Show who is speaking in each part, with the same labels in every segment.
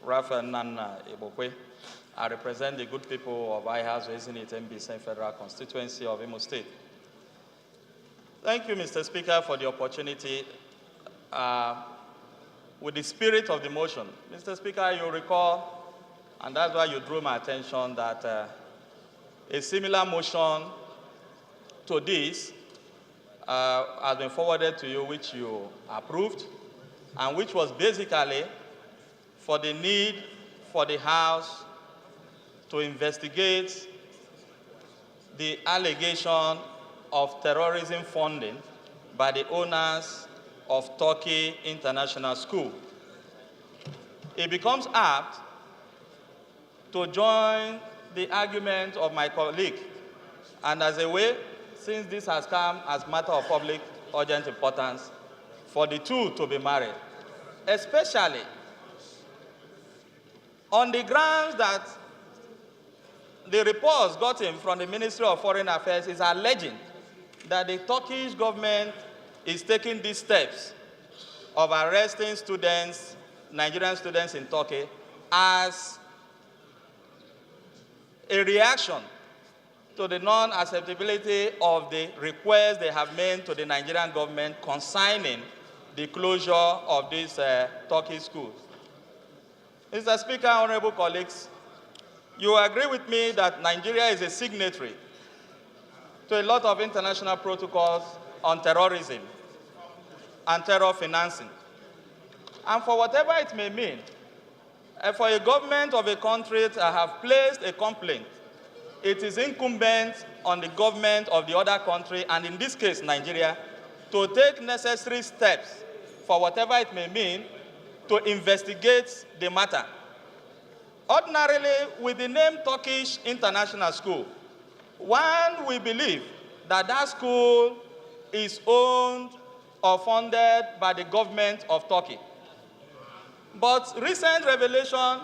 Speaker 1: Raphael Nnanna Igbokwe. I represent the good people of IHAS Resident MB Federal Constituency of Imo State. Thank you, Mr. Speaker, for the opportunity. With the spirit of the motion, Mr. Speaker, you recall, and that's why you drew my attention, that a similar motion to this has been forwarded to you, which you approved, and which was basically for the need for the House to investigate the allegation of terrorism funding by the owners of Turkey International School. It becomes apt to join the argument of my colleague, and as a way, since this has come as a matter of public urgent importance, for the two to be married, especially on the grounds that the reports gotten from the Ministry of Foreign Affairs is alleging that the Turkish government is taking these steps of arresting students, Nigerian students in Turkey, as a reaction to the non-acceptability of the request they have made to the Nigerian government concerning the closure of these Turkish schools. Mr. Speaker, honorable colleagues, you agree with me that Nigeria is a signatory to a lot of international protocols on terrorism and terror financing. And for whatever it may mean, for a government of a country to have placed a complaint, it is incumbent on the government of the other country, and in this case, Nigeria, to take necessary steps for whatever it may mean to investigate the matter. Ordinarily, with the name Turkish International School, one will believe that that school is owned or funded by the government of Turkey. But recent revelation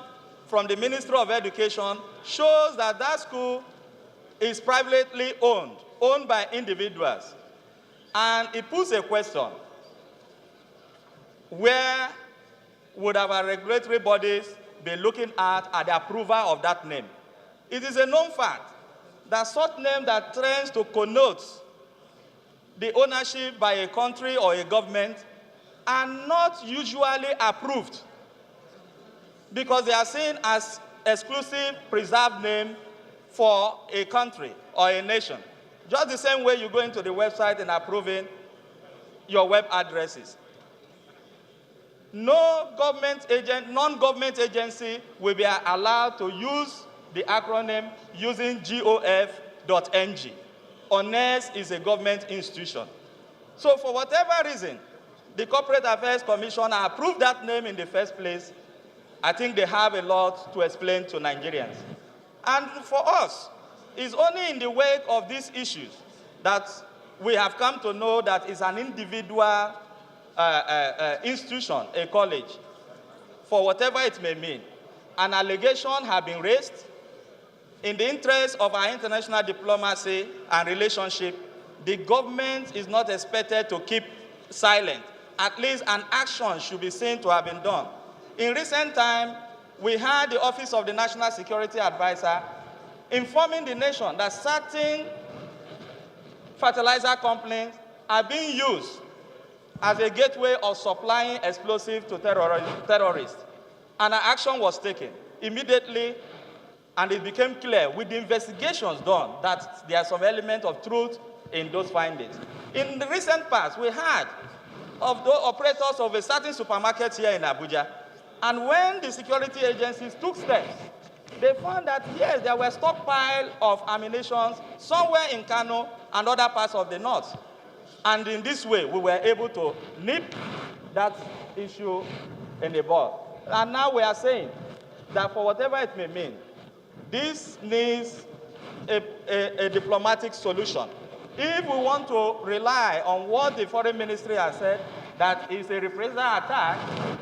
Speaker 1: from the Ministry of Education shows that that school is privately owned by individuals. And it puts a question: where would our regulatory bodies be looking at the approval of that name? It is a known fact that such name that tends to connote the ownership by a country or a government are not usually approved because they are seen as exclusive preserved name for a country or a nation. Just the same way you go into the website and approving your web addresses. No government agent, non-government agency will be allowed to use the acronym using gov.ng unless it's a government institution. So for whatever reason, the Corporate Affairs Commission approved that name in the first place. I think they have a lot to explain to Nigerians. And for us, it's only in the wake of these issues that we have come to know that it's an individual institution, a college, for whatever it may mean. An allegation has been raised. In the interest of our international diplomacy and relationship, the government is not expected to keep silent. At least an action should be seen to have been done. In recent time, we had the Office of the National Security Advisor informing the nation that certain fertilizer companies are being used as a gateway of supplying explosives to terrorists. And an action was taken immediately, and it became clear with the investigations done that there are some element of truth in those findings. In the recent past, we had of the operators of a certain supermarket here in Abuja, and when the security agencies took steps, they found that, yes, there were stockpiles of ammunition somewhere in Kano and other parts of the north. And in this way, we were able to nip that issue in the bud. And now we are saying that for whatever it may mean, this needs a diplomatic solution. If we want to rely on what the Foreign Ministry has said, that is a reprisal attack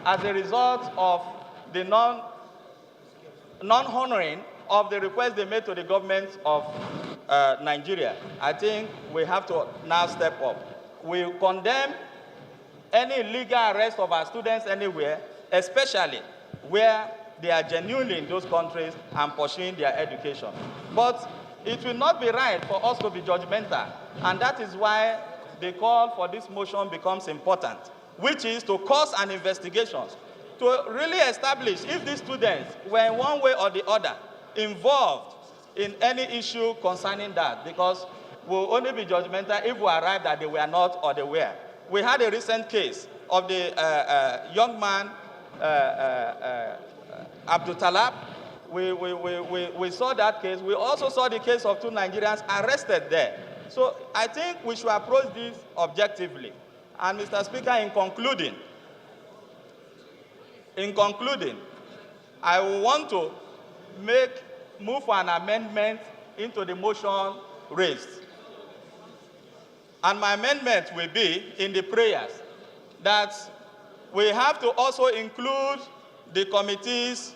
Speaker 1: as a result of the non-honoring of the request they made to the government of Nigeria, I think we have to now step up. We condemn any illegal arrest of our students anywhere, especially where they are genuinely in those countries and pursuing their education. But it will not be right for us to be judgmental, and that is why the call for this motion becomes important, which is to cause an investigation to really establish if these students were in one way or the other involved in any issue concerning that, because we'll only be judgmental if we arrive that they were not or they were. We had a recent case of the young man, Abdul Talab. We saw that case. We also saw the case of 2 Nigerians arrested there. So I think we should approach this objectively. And Mr. Speaker, in concluding, I want to move for an amendment into the motion raised. And my amendment will be in the prayers that we have to also include the committees,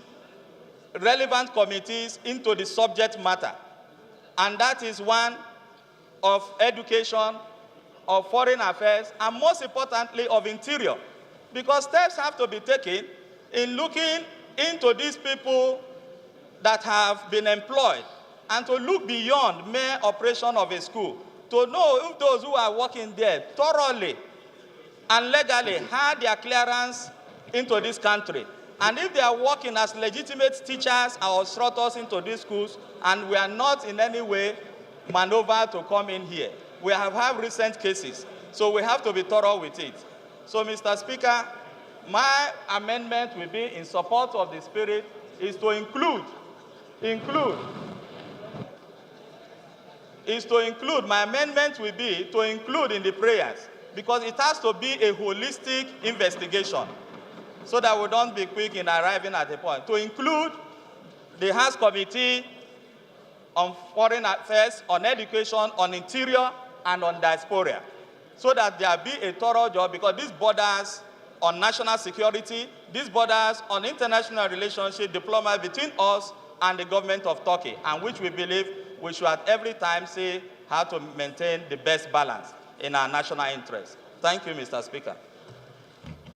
Speaker 1: relevant committees, into the subject matter. And that is one of education, of foreign affairs, and most importantly of interior. Because steps have to be taken in looking into these people that have been employed and to look beyond mere operation of a school, to know if those who are working there thoroughly and legally had their clearance into this country. And if they are working as legitimate teachers or instructors into these schools, and we are not in any way maneuvered to come in here. We have had recent cases, so we have to be thorough with it. So, Mr. Speaker, my amendment will be in support of the spirit, is to include, my amendment will be to include in the prayers, because it has to be a holistic investigation, so that we don't be quick in arriving at the point. To include the House Committee on Foreign Affairs, on Education, on Interior, and on Diaspora, so that there be a thorough job, because this borders on national security, this borders on international relationship, diplomacy between us and the government of Turkey, and which we believe we should at every time say how to maintain the best balance in our national interest. Thank you, Mr. Speaker.